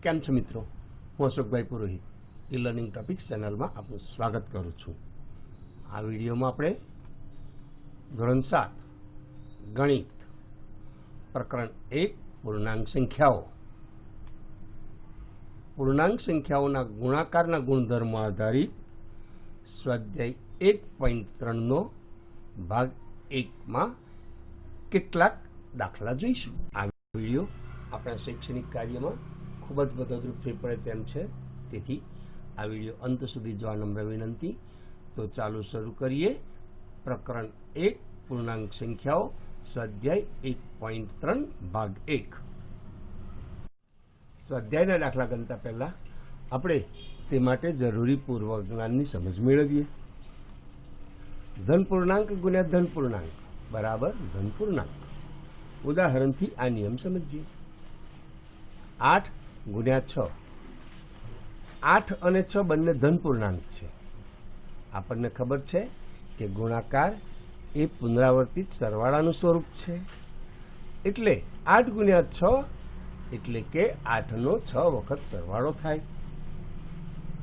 કેમ છો મિત્રો? હું અશોકભાઈ પુરોહિત ઈ લર્નિંગ ટોપિક્સ ચેનલમાં આપનું સ્વાગત કરું છું. આ વિડીયોમાં આપણે ધોરણ 7 ગણિત પ્રકરણ 1 પૂર્ણાંક સંખ્યાઓના ગુણાકારના ગુણધર્મો આધારિત સ્વાધ્યાય 1.3 નો ભાગ 1 માં કેટલાક દાખલા જોઈશું. આ વિડીયો આપણા શૈક્ષણિક કાર્યમાં ખૂબ જ મદદરૂપ થઈ પડે તેમ છે, તેથી આ વિડીયો અંત સુધી જોવા નમ્ર વિનંતી. તો ચાલો શરૂ કરીએ. પ્રકરણ 1 પૂર્ણાંક સંખ્યાઓ સ્વાધ્યાય 1.3 ભાગ 1. સ્વાધ્યાયના દાખલા ગણતા પહેલા આપણે તે માટે જરૂરી પૂર્વ જ્ઞાનની સમજ મેળવીએ. ધન પૂર્ણાંક ગુણ્યા ધન પૂર્ણાંક બરાબર ધન પૂર્ણાંક. ઉદાહરણથી આ નિયમ સમજીએ. 8 ગુણ્યા 6. 8 અને 6 બંને ધન પૂર્ણાંક છે. આપણને ખબર છે કે ગુણાકાર એ પુનરાવર્તિત સરવાળાનું સ્વરૂપ છે. એટલે 8 ગુણ્યા 6 એટલે કે 8 નો 6 વખત સરવાળો થાય.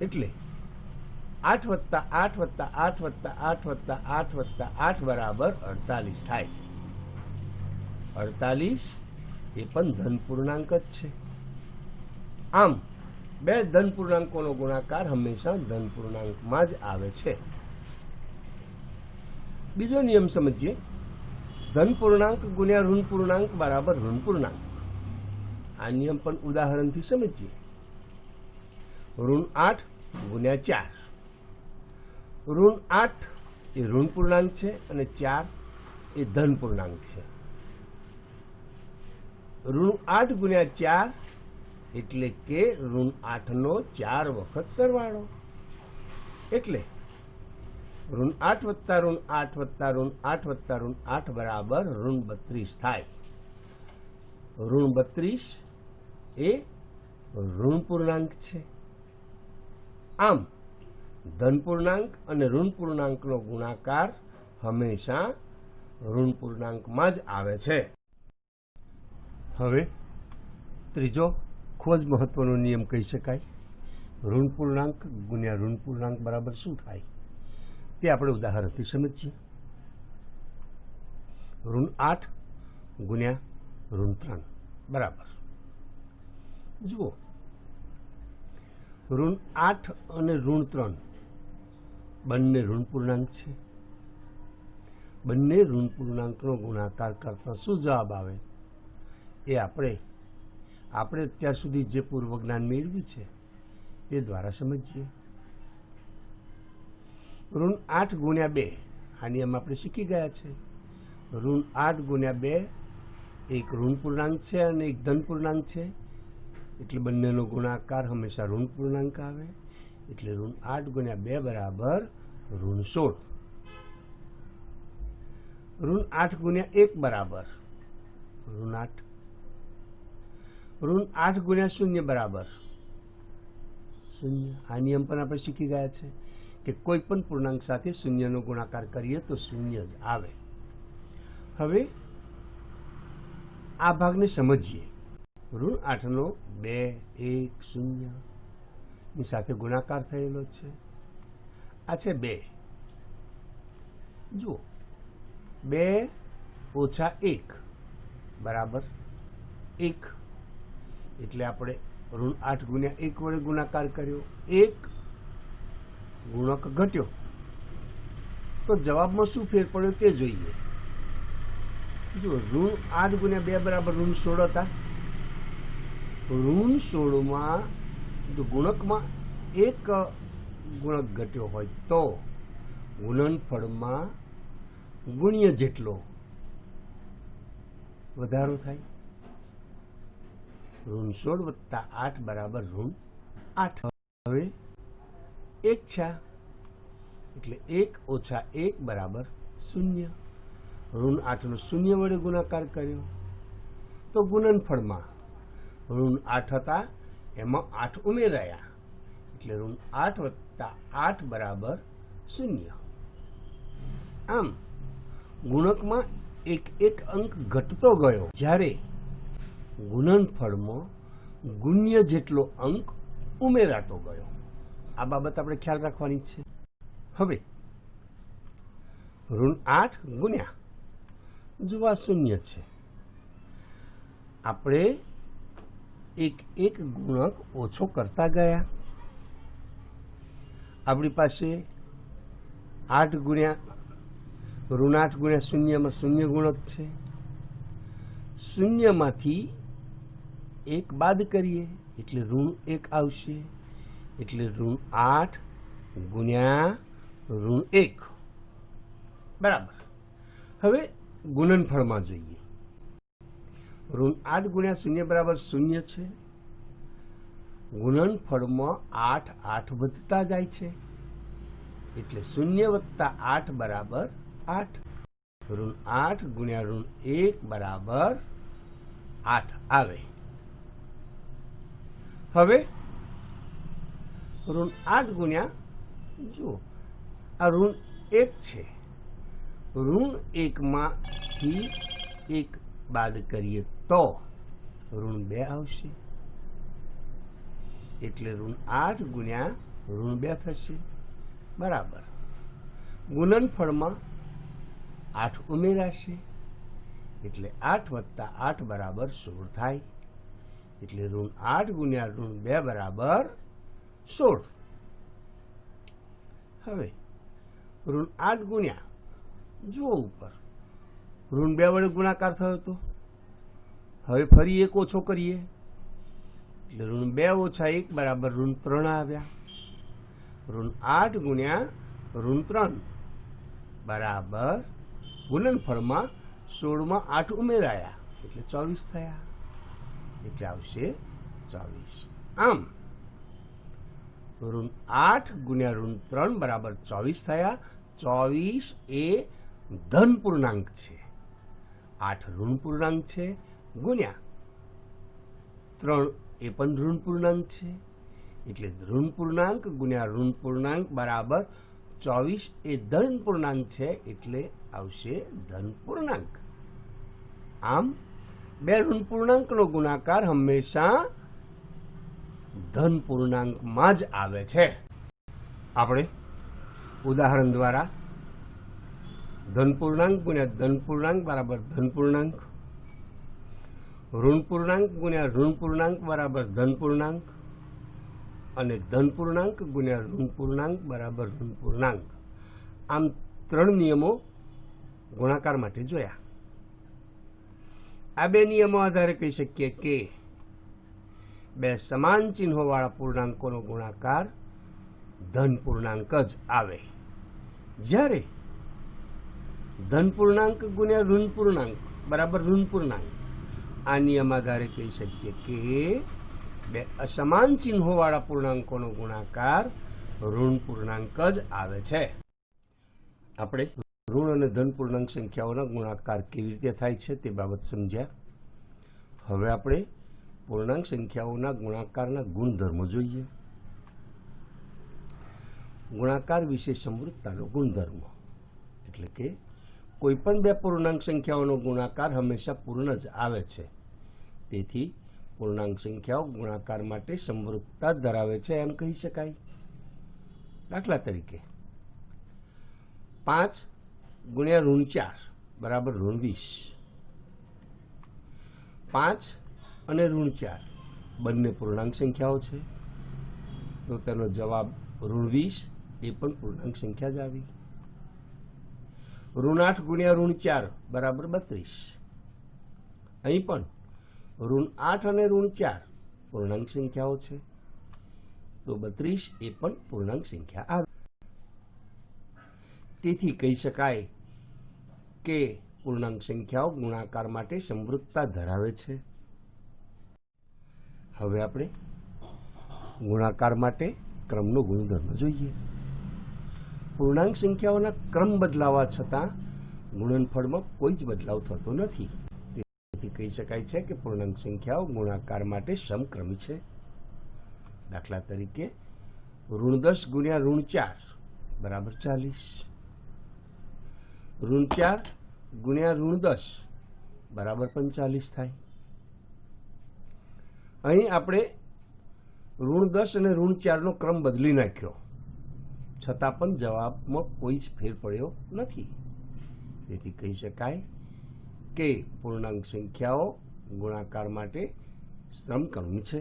એટલે 8 વત્તા 8 વત્તા 8 વત્તા 8 વત્તા 8 વત્તા 8 બરાબર 48 થાય. 48 એ પણ ધન પૂર્ણાંક જ છે. આમ બે ધન પૂર્ણાંકોનો ગુણાકાર હંમેશા ધન પૂર્ણાંકમાં જ આવે છે. બીજો નિયમ સમજીએ. ધન પૂર્ણાંક ગુણ્યા ઋણ પૂર્ણાંક બરાબર ઋણ પૂર્ણાંક. આ નિયમ પણ ઉદાહરણથી સમજીએ. ઋણ 8 ગુણ્યા 4. ઋણ 8 એ ઋણ પૂર્ણાંક છે અને 4 એ ધન પૂર્ણાંક છે. ઋણ 8 ગુણ્યા 4 એટલે કે ઋણ 8 નો 4 વખત સરવાળો. એટલે ઋણ 8 વત્તા ઋણ 8 વત્તા ઋણ 8 વત્તા ઋણ 8 બરાબર ઋણ 32 થાય. ઋણ 32 એ ઋણ પૂર્ણાંક છે. આમ ધન પૂર્ણાંક અને ઋણ પૂર્ણાંકનો ગુણાકાર હંમેશા ઋણ પૂર્ણાંકમાં જ આવે છે. હવે ત્રીજો ખૂબ જ મહત્વનો નિયમ કહી શકાય. ઋણ પૂર્ણાંક ગુણ્યા ઋણ પૂર્ણાંક બરાબર શું થાય તે આપણે ઉદાહરણથી સમજીએ. ઋણ 8 ગુણ્યા ઋણ 3 બરાબર. જુઓ, ઋણ 8 અને ઋણ 3 બંને ઋણ પૂર્ણાંક છે. બંને ઋણ પૂર્ણાંકનો ગુણાકાર કરતા શું જવાબ આવે એ આપણે અત્યાર સુધી જે પૂર્વ જ્ઞાન મેળવ્યું છે તે દ્વારા સમજીએ. ઋણ 8 ગુણ્યા 2 આ નિયમ આપણે શીખી ગયા છે. ઋણ 8 ગુણ્યા 2 એક ઋણ પૂર્ણાંક છે અને એક ધન પૂર્ણાંક છે. એટલે બંનેનો ગુણાકાર હંમેશા ઋણ પૂર્ણાંક આવે. એટલે ઋણ 8 ગુણ્યા 2 બરાબર ઋણ 16. ઋણ 8 ગુણ્યા 1 બરાબર ઋણ 8. ઋણ 8 ગુણ્યા 0 બરાબર 0. આ નિયમ પણ આપણે શીખી ગયા છે કે કોઈ પણ પૂર્ણાંક સાથે શૂન્યનો ગુણાકાર કરીએ તો શૂન્ય જ આવે. હવે આ ભાગને સમજીએ. ઋણ 8 નો 2 1 0 ની સાથે ગુણાકાર થયેલો છે. આ છે 2. જુઓ, 2 ઓછા 1 બરાબર 1. એટલે આપણે ઋણ 8 ગુણ્યા 1 વડે ગુણાકાર કર્યો. 1 ગુણક ઘટ્યો તો જવાબમાં શું ફેર પડ્યો તે જોઈએ. જો ઋણ 8 ગુણ્યા 2 બરાબર ઋણ 16 હતા. ઋણ 16 માં જો ગુણકમાં 1 ગુણક ઘટ્યો હોય તો ગુણનફળમાં ગુણ્ય જેટલો વધારો થાય. ઋણ 16 વત્તા 8 બરાબર ઋણ 8. હવે 1 છે એટલે 1 ઓછા 1 બરાબર 0. ઋણ 8 નો 0 વડે ગુણાકાર કર્યો તો ગુણનફળમાં ઋણ 8 હતા એમાં 8 ઉમેરાયા એટલે ઋણ 8 વત્તા 8 બરાબર 0. આમ ગુણકમાં એક અંક ઘટતો ગયો. જ્યારે ગુણનફળમાં ગુણ્ય જેટલો અંક ઉમેરાતો ગયો. આ બાબત આપણે ખ્યાલ રાખવાની છે. હવે ઋણ 8 ગુણ્યા, જો આ શૂન્ય છે, આપણે એક એક ગુણક ઓછો કરતા ગયા. આપણી પાસે 8 ગુણ્યા ઋણ 8 ગુણ્યા શૂન્યમાં શૂન્ય ગુણક છે. શૂન્યમાંથી એક બાદ કરીએ એટલે ઋણ 1 આવશે. એટલે ઋણ 8 ગુણ્યા ઋણ 1 બરાબર. હવે ગુણનફળમાં જોઈએ. ઋણ 8 ગુણ્યા શૂન્ય બરાબર શૂન્ય છે. ગુણનફળમાં 8 8 વધતા જાય છે, એટલે શૂન્ય વત્તા 8 બરાબર 8. ઋણ 8 ગુણ્યા ઋણ 1 બરાબર 8 આવે. હવે ઋણ 8 ગુણ્યા, જુઓ આ ઋણ 1 છે, ઋણ 1 માંથી 1 બાદ કરીએ તો ઋણ 2 આવશે. એટલે ઋણ 8 ગુણ્યા ઋણ 2 થશે બરાબર. ગુણનફળમાં 8 ઉમેરાશે, એટલે 8 વત્તા 8 બરાબર 16 થાય. એટલે ઋણ 8 ગુણ્યા ઋણ 2 બરાબર 16. હવે ઋણ 8 ગુણ્યા, જુઓ ઉપર ઋણ 2 વડે ગુણાકાર થયો હતો. હવે ફરી 1 ઓછો કરીએ એટલે ઋણ 2 ઓછા 1 બરાબર ઋણ 3 આવ્યા. ઋણ 8 ગુણ્યા ઋણ 3 બરાબર ગુણનફળમાં 16 માં 8 ઉમેરાયા એટલે 24 થયા. એટલે આવશે 24. આમ ઋણ 8 ગુણ્યા ઋણ 3 બરાબર 24 થયા. 24 એ ધન પૂર્ણાંક છે, 8 ઋણ પૂર્ણાંક છે, ગુણ્યા 3 એ પણ ઋણ પૂર્ણાંક છે. એટલે ઋણ પૂર્ણાંક ગુણ્યા ઋણ પૂર્ણાંક બરાબર 24 એ ધન પૂર્ણાંક છે, એટલે આવશે ધન પૂર્ણાંક. આમ બે ઋણ પૂર્ણાંકનો ગુણાકાર હંમેશા ધન પૂર્ણાંકમાં જ આવે છે. આપણે ઉદાહરણ દ્વારા ધન પૂર્ણાંક ગુણ્યા ધન પૂર્ણાંક બરાબર ધન પૂર્ણાંક, ઋણ પૂર્ણાંક ગુણ્યા ઋણ પૂર્ણાંક બરાબર ધન પૂર્ણાંક, અને ધન પૂર્ણાંક ગુણ્યા ઋણ પૂર્ણાંક બરાબર ઋણ પૂર્ણાંક, આમ 3 નિયમો ગુણાકાર માટે જોયા. આ 2 નિયમો આધારે કહી શકીએ કે 2 સમાન ચિહ્નોવાળા પૂર્ણાંકોનો ગુણાકાર ધન પૂર્ણાંક જ આવે. જ્યારે ધન પૂર્ણાંક ગુણ્યા ઋણ પૂર્ણાંક બરાબર ઋણ પૂર્ણાંક, આ નિયમ આધારે કહી શકીએ કે 2 અસમાન ચિહ્નોવાળા પૂર્ણાંકોનો ગુણાકાર ઋણ પૂર્ણાંક જ આવે છે. આપણે ઋણ અને ધન પૂર્ણાંક સંખ્યાઓના ગુણાકાર કેવી રીતે થાય છે તે બાબત સમજ્યા. હવે આપણે પૂર્ણાંક સંખ્યાઓના ગુણાકારના ગુણધર્મો જોઈએ. ગુણાકાર વિશે સમૃદ્ધતાનો ગુણધર્મ એટલે કે કોઈ પણ 2 પૂર્ણાંક સંખ્યાઓનો ગુણાકાર હંમેશા પૂર્ણ જ આવે છે. તેથી પૂર્ણાંક સંખ્યાઓ ગુણાકાર માટે સમૃદ્ધતા ધરાવે છે એમ કહી શકાય. દાખલા તરીકે 5 ગુણ્યા ઋણ 4 બરાબર ઋણ 20. 5 અને ઋણ 4 બંને પૂર્ણાંક સંખ્યાઓ છે, તો તેનો જવાબ ઋણ 20 એ પણ પૂર્ણાંક સંખ્યા જ આવી. ઋણ 8 ગુણ્યા ઋણ 4 બરાબર 32. અહીં પણ ઋણ 8 અને ઋણ 4 પૂર્ણાંક સંખ્યાઓ છે, તો 32 એ પણ પૂર્ણાંક સંખ્યા આવે. તેથી કહી શકાય કે પૂર્ણાંક સંખ્યાઓ ગુણાકાર માટે સમૃદ્ધતા ધરાવે છે. હવે આપણે ગુણાકાર માટે ક્રમનો ગુણધર્મ જોઈએ. પૂર્ણાંક સંખ્યાઓના ક્રમ બદલાવા છતાં ગુણનફળમાં કોઈ જ બદલાવ થતો નથી. તેથી કહી શકાય છે કે પૂર્ણાંક સંખ્યાઓ ગુણાકાર માટે સમક્રમી છે. દાખલા તરીકે ઋણ 10 ગુણ્યા ઋણ 4 બરાબર 40. ઋણ 4 ગુણ્યા ઋણ 10 બરાબર 45 થાય. અહીં આપણે ઋણ 10 અને ઋણ 4નો ક્રમ બદલી નાખ્યો, છતાં પણ જવાબમાં કોઈ જ ફેર પડ્યો નથી. તેથી કહી શકાય કે પૂર્ણાંક સંખ્યાઓ ગુણાકાર માટે સમકર્મી છે.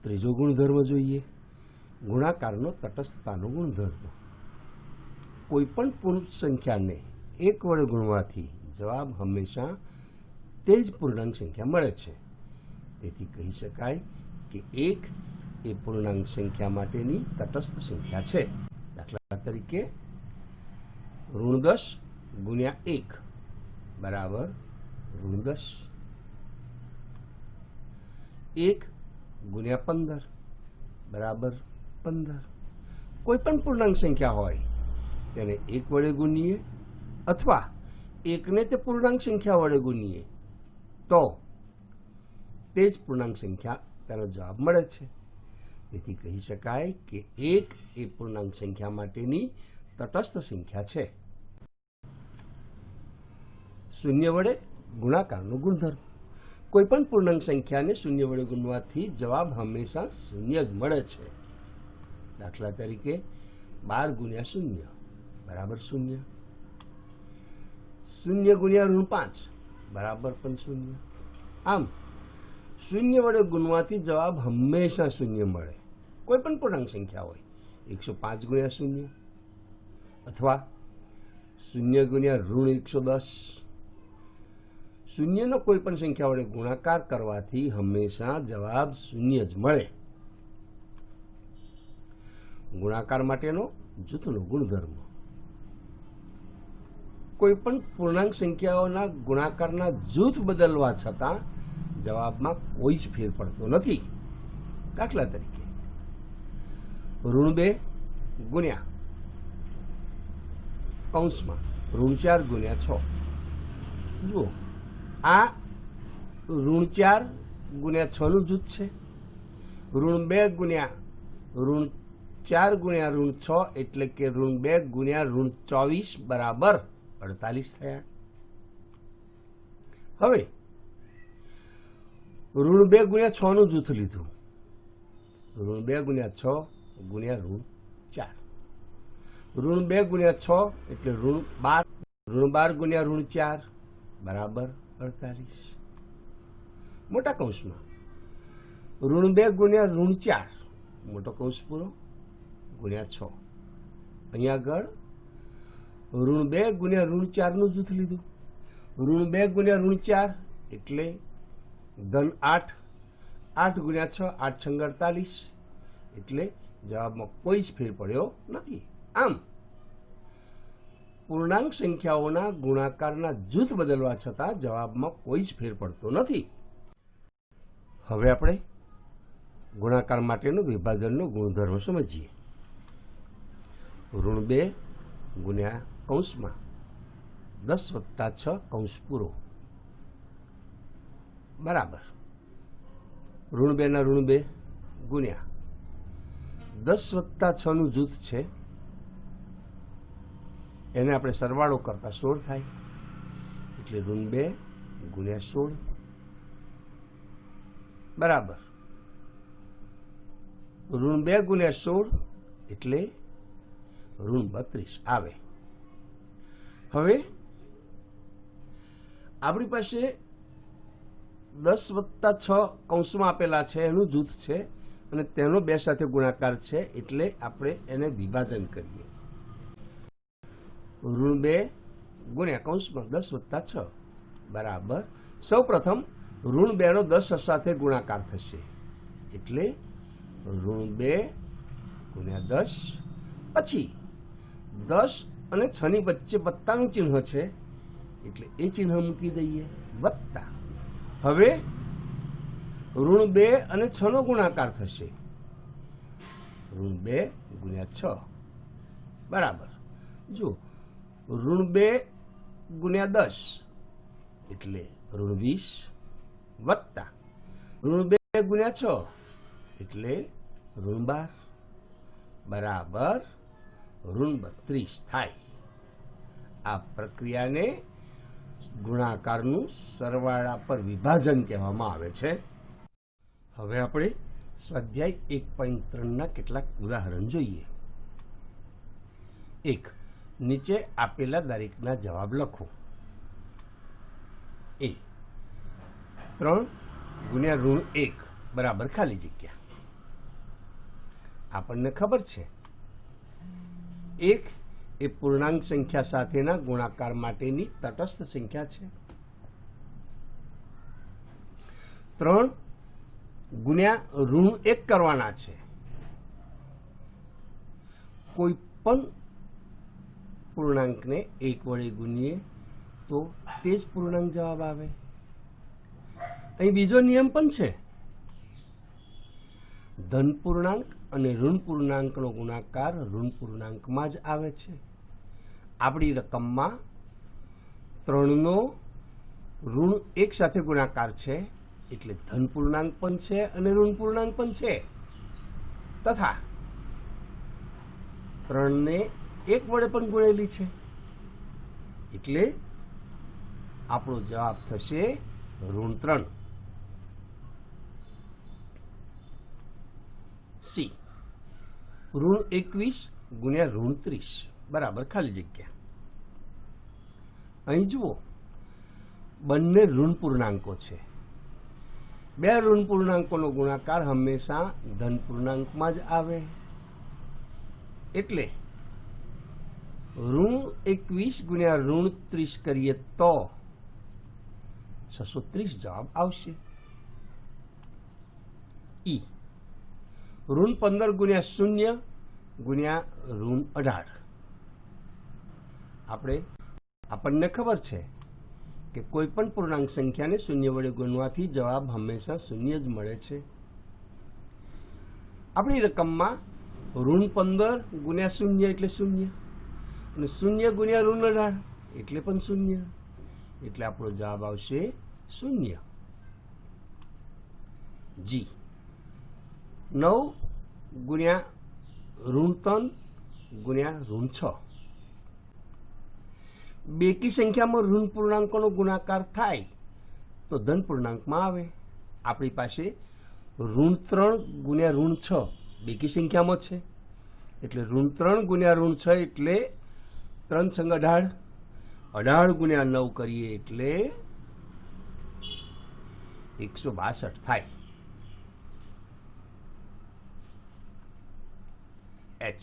ત્રીજો ગુણધર્મ જોઈએ, ગુણાકારનો તટસ્થતાનો ગુણધર્મ. કોઈ પણ પૂર્ણ સંખ્યાને 1 વડે ગુણવાથી જવાબ હંમેશા તે જ પૂર્ણાંક સંખ્યા મળે છે. તેથી કહી શકાય કે 1 એ પૂર્ણાંક સંખ્યા માટેની તટસ્થ સંખ્યા છે. દાખલા તરીકે ઋણ 10 ગુણ્યા 1 બરાબર ઋણ 10. 1 ગુણ્યા 15 બરાબર 15. કોઈ પણ પૂર્ણાંક સંખ્યા હોય તેને 1 વડે ગુણીએ અથવા 1 ને તે પૂર્ણાંક સંખ્યા વડે ગુણીએ તો તે જ પૂર્ણાંક સંખ્યા તેનો જવાબ મળે છે. તેથી કહી શકાય કે 1 એ પૂર્ણાંક સંખ્યા માટેની તટસ્થ સંખ્યા છે. શૂન્ય વડે ગુણાકારનો ગુણધર્મ. કોઈ પણ પૂર્ણાંક સંખ્યાને શૂન્ય વડે ગુણવાથી જવાબ હંમેશા શૂન્ય જ મળે છે. દાખલા તરીકે 12 ગુણ્યા 0 બરાબર 0. 0 ગુણ્યા ઋણ 5 બરાબર પણ 0. આમ શૂન્ય વડે ગુણવાથી જવાબ હંમેશા શૂન્ય મળે. કોઈ પણ પૂર્ણાંક સંખ્યા હોય 105 ગુણ્યા 0 અથવા 0 ગુણ્યા ઋણ 110. શૂન્યનો કોઈ પણ સંખ્યા વડે ગુણાકાર કરવાથી હંમેશા જવાબ શૂન્ય જ મળે. ગુણાકાર માટેનો જૂથનો ગુણધર્મ. કોઈ પણ પૂર્ણાંક સંખ્યાઓના ગુણાકારના જૂથ બદલવા છતાં જવાબમાં કોઈ જ ફેર પડતો નથી. દાખલા તરીકે ઋણ 2 ગુણ્યા કૌંસમાં ઋણ 4 ગુણ્યા 6. જુઓ, આ ઋણ 4 ગુણ્યા 6 નું જૂથ છે. ઋણ 2 ગુણ્યા ઋણ 4 ગુણ્યા ઋણ 6 એટલે કે ઋણ 2 ગુણ્યા ઋણ 24 બરાબર 48 થયા. હવે ઋણ 2 ગુણ્યા 6 નું જૂથ લીધું. ઋણ 2 ગુણ્યા 6 ગુણ્યા ઋણ 4. ઋણ 2 ગુણ્યા 6 એટલે ઋણ 12. ઋણ 12 ગુણ્યા ઋણ 4 બરાબર 48. મોટા કૌંસમાં ઋણ 2 ગુણ્યા ઋણ 4 મોટો કૌંસ પૂરો ગુણ્યા 6. અહીંયા આગળ ઋણ 2 ગુણ્યા ઋણ 4 નું જૂથ લીધું. ઋણ 2 ગુણ્યા ઋણ 4 એટલે ધન 8. 8 ગુણ્યા 6 8 છંગ 48 એટલે જવાબમાં કોઈ જ ફેર પડ્યો નથી. આમ પૂર્ણાંક સંખ્યાઓના ગુણાકારના જૂથ બદલવા છતાં જવાબમાં કોઈ જ ફેર પડતો નથી. હવે આપણે ગુણાકાર માટેનો વિભાજનનો ગુણધર્મ સમજીએ. ઋણ 2 ગુણ્યા કૌંસમાં 10 વત્તા 6 કૌંસ પૂરો બરાબર ઋણ 2 ના ઋણ 2 ગુણ્યા 10 વત્તા 6 નું જૂથ છે. એને આપણે સરવાળો કરતા 16 થાય એટલે ઋણ 2 ગુણ્યા 16 બરાબર ઋણ 2 ગુણ્યા 16 એટલે ઋણ 32 આવે. હવે આપણી પાસે 10 વત્તા 6 કૌંસમાં આપેલા છે એનું જૂથ છે અને તેનો 2 સાથે ગુણાકાર છે એટલે આપણે એને વિભાજન કરીએ. ઋણ 2 ગુણ્યા કૌંસમાં 10 વત્તા 6 બરાબર સૌ પ્રથમ ઋણ 2 નો 10 સાથે ગુણાકાર થશે એટલે ઋણ 2 ગુણ્યા 10. પછી 10 અને 6 ની વચ્ચે વત્તાનું ચિહ્ન છે એટલે એ ચિહ્ન મૂકી દઈએ વત્તા. હવે ઋણ 2 અને 6 નો ગુણાકાર થશે ઋણ 2 ગુણ્યા 6 બરાબર જો ઋણ 2 ગુણ્યા 10 એટલે ઋણ 20 વત્તા ઋણ 2 ગુણ્યા 6 એટલે ઋણ 12 બરાબર ઋણ 32 થાય. આ પ્રક્રિયાને ગુણાકારનું સરવાળા પર વિભાજન કહેવામાં આવે છે. હવે આપણે સ્વાધ્યાય 1.3 કેટલાક ઉદાહરણ જોઈએ. 1. નીચે આપેલા દરેકના જવાબ લખો. A 3 ગુણ્યા ઋણ 1 બરાબર ખાલી જગ્યા. આપણને ખબર છે 1 એ પૂર્ણાંક સંખ્યા સાથેના ગુણાકાર માટેની તટસ્થ સંખ્યા છે. 3 ગુણ્યા ઋણ 1 કરવાના છે. કોઈ પણ પૂર્ણાંકને 1 વડે ગુણીએ તો તે જ પૂર્ણાંક જવાબ આવે. અહીં બીજો નિયમ પણ છે. ધન પૂર્ણાંક અને ઋણ પૂર્ણાંકનો ગુણાકાર ઋણ પૂર્ણાંકમાં જ આવે છે. આપણી રકમમાં 3નો ઋણ 1 સાથે ગુણાકાર છે, એટલે ધન પૂર્ણાંક પણ છે અને ઋણ પૂર્ણાંક પણ છે. તથા 3ને 1 વડે પણ ગુણેલી છે, એટલે આપણો જવાબ થશે ઋણ 3. સી ઋણ 21 ગુણ્યા ઋણ 30 બરાબર ખાલી જગ્યા. અહીં જુઓ, બંને ઋણ પૂર્ણાંકો છે. બે ઋણ પૂર્ણાંકોનો ગુણાકાર હંમેશા ધન પૂર્ણાંકમાં જ આવે, એટલે ઋણ 21 ગુણ્યા ઋણ 30 કરીએ તો 630 જવાબ આવશે. ઈ ઋણ 15 ગુણ્યા 0 ગુણ્યા ઋણ 18. આપણને ખબર છે કે કોઈ પણ પૂર્ણાંક સંખ્યાને 0 વડે ગુણવાથી જવાબ હંમેશા 0 જ મળે છે. આપણી રકમમાં ઋણ 15 ગુણ્યા 0 એટલે 0 અને 0 ગુણ્યા ઋણ 18 એટલે પણ 0, એટલે આપણો જવાબ આવશે 0. જી 9 ગુણ્યા ઋણ 3 ગુણ્યા ઋણ 6. બેકી સંખ્યામાં ઋણ પૂર્ણાંકોનો ગુણાકાર થાય તો ધન પૂર્ણાંકમાં આવે. આપણી પાસે ઋણ 3 ગુણ્યા ઋણ 6 બેકી સંખ્યામાં છે, એટલે ઋણ 3 ગુણ્યા ઋણ 6 એટલે 3 સંગ 18. 18 ગુણ્યા 9 કરીએ એટલે 162 થાય. એચ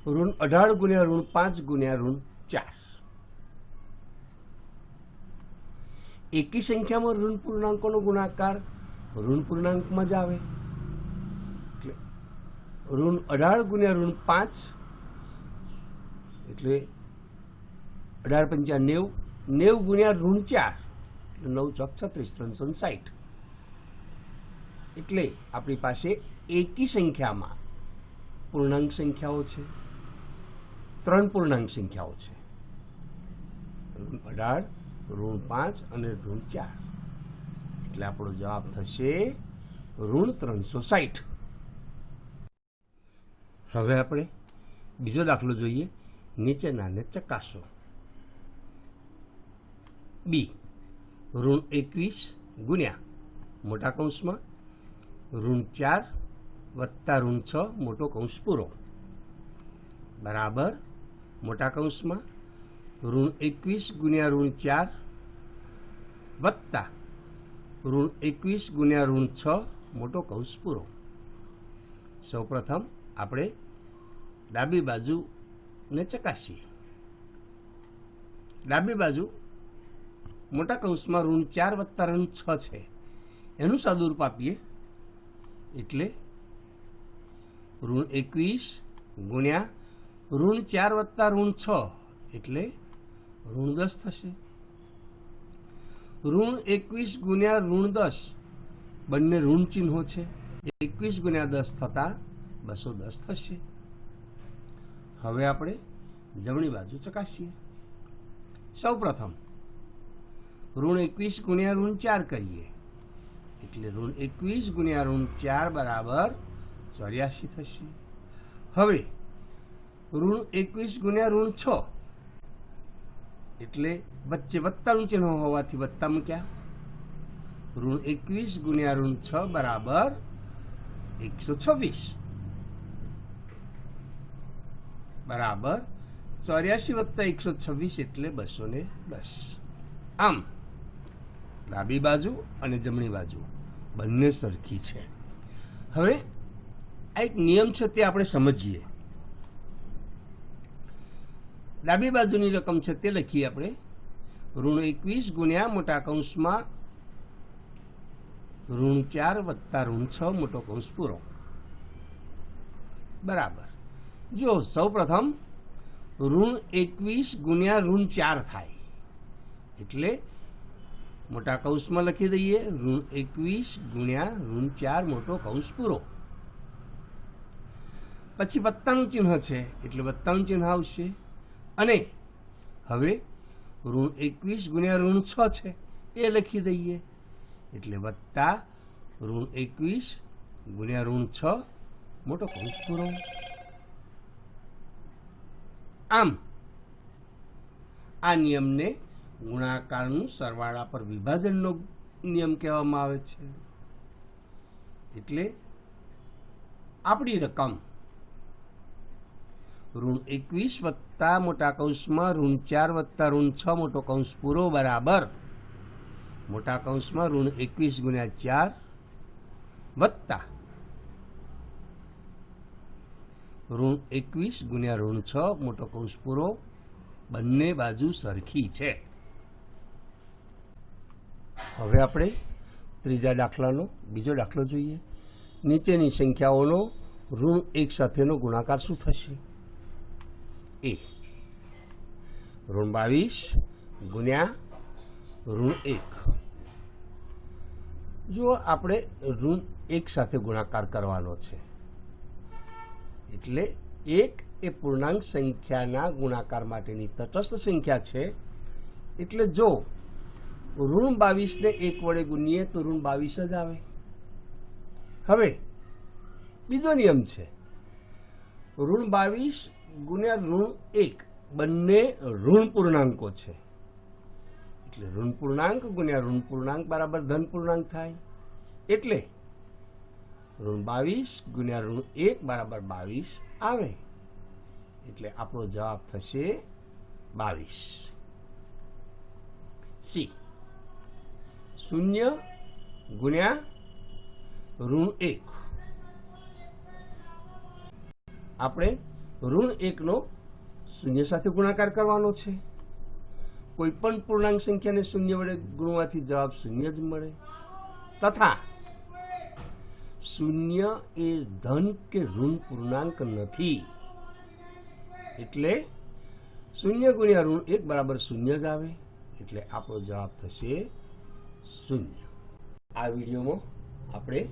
ઋણ 18 ગુણ્યા ઋણ 5 ગુણ્યા ઋણ 4. એકી સંખ્યામાં ઋણ પૂર્ણાંકોનો ગુણાકાર ઋણ પૂર્ણાંકમાં જ આવે, એટલે ઋણ 18 ગુણ્યા ઋણ 5 એટલે 18 પંચા 90, 90 ગુણ્યા ઋણ 4 એટલે 9 ચોક 36, 360. એટલે આપણી પાસે એકી સંખ્યામાં પૂર્ણાંક સંખ્યાઓ છે, 3 પૂર્ણાંક સંખ્યાઓ છે, ઋણ 18, ઋણ 5 અને ઋણ 4. એટલે આપણો જવાબ થશે ઋણ 360. હવે આપણે બીજો દાખલો જોઈએ. નીચેનાને ચકાસો. બી ઋણ 21 ગુણ્યા મોટા કૌંસમાં ઋણ 4 વત્તા ઋણ 6 મોટો કૌંસ પૂરો બરાબર મોટા કૌંસમાં ઋણ 21 ગુણ્યા ઋણ 4 વત્તા ઋણ 21 ગુણ્યા ઋણ 6 મોટો કૌંસ પૂરો. સૌપ્રથમ આપણે ડાબી બાજુને ચકાસીએ. ડાબી બાજુ મોટા કૌંસમાં ઋણ 4 વત્તા ઋણ 6 છે, એનું સાદુરૂપ આપીએ એટલે ઋણ 21 ગુણ્યા ઋણ 4 વત્તા ઋણ 6 એટલે ઋણ 10 થશે. ઋણ 21 ગુણ્યા ઋણ 10 બંને ઋણ ચિહ્નો છે, 21 ગુણ્યા 10 થતા 210 થશે. હવે આપણે જમણી બાજુ ચકાસીએ. સૌ પ્રથમ ઋણ 21 ગુણ્યા ઋણ 4 કરીએ એટલે ઋણ 21 ગુણ્યા ઋણ 4 બરાબર 84 થશે. હવે ઋણ 21 ગુણ્યા ઋણ 6 એટલે વચ્ચે વત્તાનું ચિહ્ન હોવાથી વત્તા મૂક્યા. ઋણ 21 ગુણ્યા ઋણ 6 બરાબર 126 બરાબર 84 વત્તા 126 એટલે 210. આમ ડાબી બાજુ અને જમણી બાજુ બંને સરખી છે. હવે આ એક નિયમ છે તે આપણે સમજીએ. ડાબી બાજુની રકમ છે તે લખીએ આપણે. ઋણ 21 ગુણ્યા મોટા કૌંસમાં ઋણ 4 વત્તા ઋણ 6 મોટો કૌંસ પૂરો બરાબર. જો સૌ પ્રથમ ઋણ 21 ગુણ્યા ઋણ 4 થાય એટલે મોટા કૌંસમાં લખી દઈએ ઋણ 21 ગુણ્યા ઋણ 4 મોટો કૌંસ પૂરો. પછી વત્તાનું ચિહ્ન છે એટલે વત્તાનું ચિહ્ન આવશે. અને હવે ઋણ 21 ગુણ્યા ઋણ 6 છે એ લખી દઈએ એટલે વત્તા ઋણ 21 ગુણ્યા ઋણ 6 મોટો કૌંસ પૂરો. આમ આ નિયમને ગુણાકારનું સરવાળા પર વિભાજનનો નિયમ કહેવામાં આવે છે. એટલે આપણી રકમ ઋણ 21 વત્તા મોટા કૌંસમાં ઋણ 4 વત્તા ઋણ 6 મોટો કૌંસ પૂરો બરાબર મોટા કૌંસમાં ઋણ 21 ગુણ્યા 4 વત્તા ઋણ 21 ગુણ્યા ઋણ 6 મોટો કૌંસ પૂરો. બંને બાજુ સરખી છે. હવે આપણે ત્રીજા દાખલાનો બીજો દાખલો જોઈએ. નીચેની સંખ્યાઓનો ઋણ 1 સાથેનો ગુણાકાર શું થશે? એ ઋણ 22 ગુણ્યા ઋણ 1. જો આપણે ઋણ 1 સાથે ગુણાકાર કરવાનો છે એટલે 1 એ પૂર્ણાંક સંખ્યાના ગુણાકાર માટેની તટસ્થ સંખ્યા છે. એટલે જો ઋણ 22 ને 1 વડે ગુણીએ તો ઋણ 22 જ આવે. હવે બીજો નિયમ છે ઋણ 22 ગુણ્યા ઋણ 1 બંને ઋણ પૂર્ણાંકો છે એટલે ઋણ પૂર્ણાંક ગુણ્યા ઋણ પૂર્ણાંક બરાબર ધન પૂર્ણાંક થાય. એટલે ઋણ 22 ગુણ્યા ઋણ 1 બરાબર 22 આવે. એટલે આપણો જવાબ થશે 22. સી 0 ગુણ્યા ઋણ 1. આપણે ઋણ 1 નો 0 સાથે ગુણાકાર કરવાનો છે. કોઈ પણ પૂર્ણાંક સંખ્યાને 0 વડે ગુણવાથી જવાબ 0 જ મળે. તથા 0 એ ધન કે ઋણ પૂર્ણાંક નથી એટલે 0 ગુણ્યા ઋણ 1 બરાબર 0 જ આવે. એટલે આપણો જવાબ થશે 0. આ વિડીયોમાં આપણે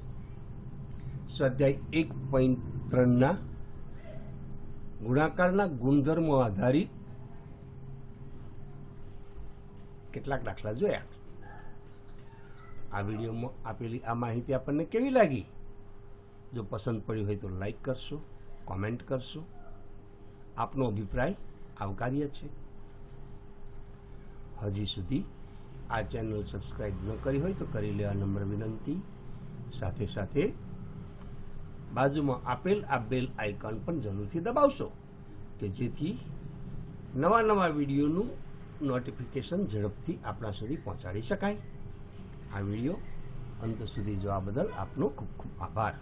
સ્વાધ્યાય 1.3 ના ગુણાકારના ગુણધર્મો આધારિત કેટલાક દાખલા જોયા. આ વિડીયોમાં આપેલી આ માહિતી આપણને કેવી લાગી? જો પસંદ પડી હોય તો લાઈક કરશો, કોમેન્ટ કરશો. આપનો અભિપ્રાય આવકાર્ય છે. હજી સુધી આ ચેનલ સબસ્ક્રાઇબ ન કરી હોય તો કરી લેવા નમ્ર વિનંતી. સાથે સાથે બાજુમાં આપેલ આ બેલ આઇકન પણ જરૂરથી દબાવશો કે જેથી નવા નવા વિડીયોનું નોટિફિકેશન ઝડપથી આપણા સુધી પહોંચાડી શકાય. આ વિડીયો અંત સુધી જોવા બદલ આપનો ખૂબ ખૂબ આભાર.